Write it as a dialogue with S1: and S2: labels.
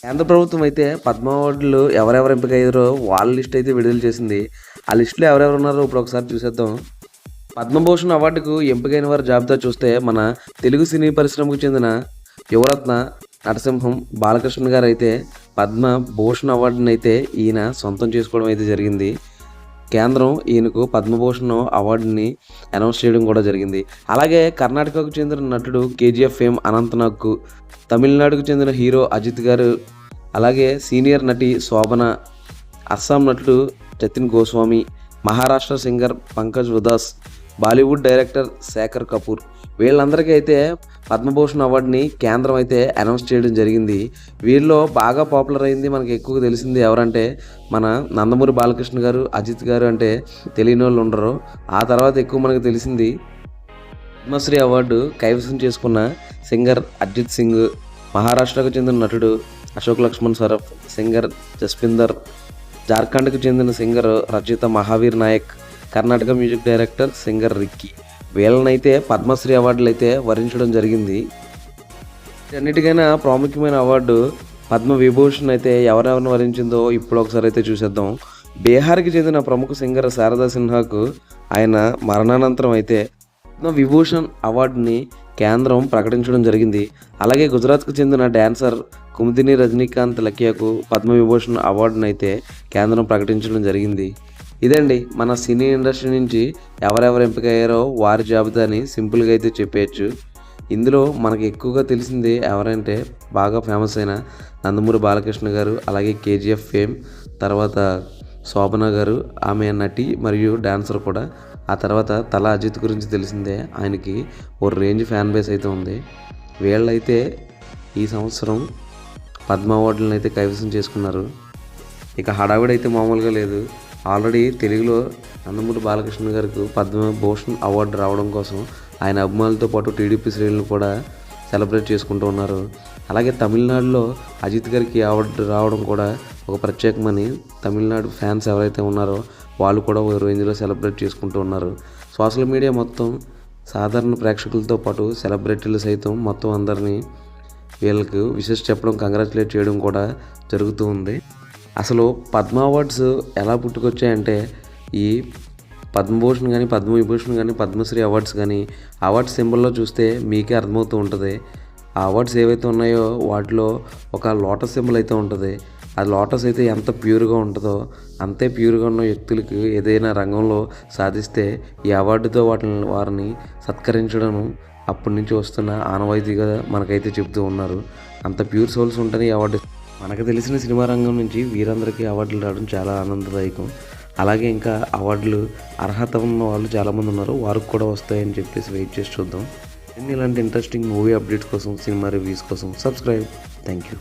S1: కేంద్ర ప్రభుత్వం అయితే పద్మ అవార్డులు ఎవరెవరు ఎంపిక అయ్యారో వాళ్ళ లిస్ట్ అయితే విడుదల చేసింది. ఆ లిస్టులో ఎవరెవరు ఉన్నారో ఇప్పుడు ఒకసారి చూసేద్దాం. పద్మభూషణ్ అవార్డుకు ఎంపికైన వారి జాబితా చూస్తే మన తెలుగు సినీ పరిశ్రమకు చెందిన యువరత్న నరసింహం బాలకృష్ణ గారు అయితే పద్మభూషణ్ అవార్డుని అయితే ఈయన సొంతం చేసుకోవడం అయితే జరిగింది. కేంద్రం ఈయనకు పద్మభూషణ్ అవార్డుని అనౌన్స్ చేయడం కూడా జరిగింది. అలాగే కర్ణాటకకు చెందిన నటుడు కేజీఎఫ్ ఫేమ్ అనంతనాగ్కు, తమిళనాడుకు చెందిన హీరో అజిత్ గారు, అలాగే సీనియర్ నటి శోభన, అస్సాం నటుడు జతిన్ గోస్వామి, మహారాష్ట్ర సింగర్ పంకజ్ ఉదాస్, బాలీవుడ్ డైరెక్టర్ శేఖర్ కపూర్ వీళ్ళందరికీ అయితే పద్మభూషణ్ అవార్డుని కేంద్రం అయితే అనౌన్స్ చేయడం జరిగింది. వీళ్ళలో బాగా పాపులర్ అయింది, మనకి ఎక్కువగా తెలిసింది ఎవరంటే మన నందమూరి బాలకృష్ణ గారు, అజిత్ గారు అంటే తెలియని వాళ్ళు ఉండరు. ఆ తర్వాత ఎక్కువ మనకు తెలిసింది పద్మశ్రీ అవార్డు కైవసం చేసుకున్న సింగర్ అర్జిత్ సింగ్, మహారాష్ట్రకు చెందిన నటుడు అశోక్ లక్ష్మణ్ సరఫ్, సింగర్ జస్పిందర్, జార్ఖండ్కు చెందిన singer Rachita Mahavir Nayak, Karnataka music director singer Ricky వీళ్ళనైతే పద్మశ్రీ అవార్డులు అయితే వరించడం జరిగింది. అన్నిటికైనా ప్రాముఖ్యమైన అవార్డు పద్మ విభూషణ్ అయితే ఎవరెవరిని వరించిందో ఇప్పుడు ఒకసారి అయితే చూసేద్దాం. బీహార్కి చెందిన ప్రముఖ సింగర్ శారదా సిన్హాకు ఆయన మరణానంతరం అయితే పద్మ విభూషణ్ అవార్డుని కేంద్రం ప్రకటించడం జరిగింది. అలాగే గుజరాత్కు చెందిన డాన్సర్ కుముదిని రజనీకాంత్ లకియాకు పద్మ విభూషణ్ అవార్డుని అయితే కేంద్రం ప్రకటించడం జరిగింది. ఇదండి మన సినీ ఇండస్ట్రీ నుంచి ఎవరెవరు ఎంపిక అయ్యారో వారి జాబితాని సింపుల్గా అయితే చెప్పేయచ్చు. ఇందులో మనకి ఎక్కువగా తెలిసింది ఎవరంటే బాగా ఫేమస్ అయిన నందమూరి బాలకృష్ణ గారు, అలాగే కేజీఎఫ్ ఫేమ్, తర్వాత శోభన గారు, ఆమె నటి మరియు డాన్సర్ కూడా. ఆ తర్వాత తల అజిత్ గురించి తెలిసిందే, ఆయనకి ఓ రేంజ్ ఫ్యాన్ బేస్ అయితే ఉంది. వీళ్ళైతే ఈ సంవత్సరం పద్మ అవార్డులను అయితే కైవసం చేసుకున్నారు. ఇక హడావిడి అయితే మామూలుగా లేదు. ఆల్రెడీ తెలుగులో నందమూరి బాలకృష్ణ గారికి పద్మభూషణ్ అవార్డు రావడం కోసం ఆయన అభిమానులతో పాటు టీడీపీ శ్రేణులు కూడా సెలబ్రేట్ చేసుకుంటూ ఉన్నారు. అలాగే తమిళనాడులో అజిత్ గారికి అవార్డు రావడం కూడా ఒక ప్రత్యేకమని తమిళనాడు ఫ్యాన్స్ ఎవరైతే ఉన్నారో వాళ్ళు కూడా ఓ రేంజ్లో సెలబ్రేట్ చేసుకుంటూ ఉన్నారు. సోషల్ మీడియా మొత్తం సాధారణ ప్రేక్షకులతో పాటు సెలబ్రిటీలు సైతం మొత్తం అందరినీ వీళ్ళకు విషెస్ చెప్పడం, కంగ్రాచులేట్ చేయడం కూడా జరుగుతూ ఉంది. అసలు పద్మ అవార్డ్స్ ఎలా పుట్టుకొచ్చాయంటే ఈ పద్మభూషణ్ కానీ, పద్మవిభూషణ్ కానీ, పద్మశ్రీ అవార్డ్స్ కానీ అవార్డ్స్ సింబల్లో చూస్తే మీకే అర్థమవుతూ ఉంటుంది. ఆ అవార్డ్స్ ఏవైతే ఉన్నాయో వాటిలో ఒక లోటస్ సింబల్ అయితే ఉంటుంది. ఆ లోటస్ అయితే ఎంత ప్యూర్గా ఉంటుందో అంతే ప్యూర్గా ఉన్న వ్యక్తులకు ఏదైనా రంగంలో సాధిస్తే ఈ అవార్డుతో వారిని సత్కరించడం అప్పటి నుంచి వస్తున్న ఆనవాయితీగా మనకైతే చెప్తూ ఉన్నారు. అంత ప్యూర్ సోల్స్ ఉంటేనే ఈ అవార్డు. మనకు తెలిసిన సినిమా రంగం నుంచి వీరందరికీ అవార్డులు రావడం చాలా ఆనందదాయకం. అలాగే ఇంకా అవార్డులు అర్హత ఉన్న వాళ్ళు చాలామంది ఉన్నారు, వారికి కూడా వస్తాయని చెప్పేసి వెయిట్ చేసి చూద్దాం. ఇలాంటి ఇంట్రెస్టింగ్ మూవీ అప్డేట్స్ కోసం, సినిమా రివ్యూస్ కోసం సబ్స్క్రైబ్. Thank you.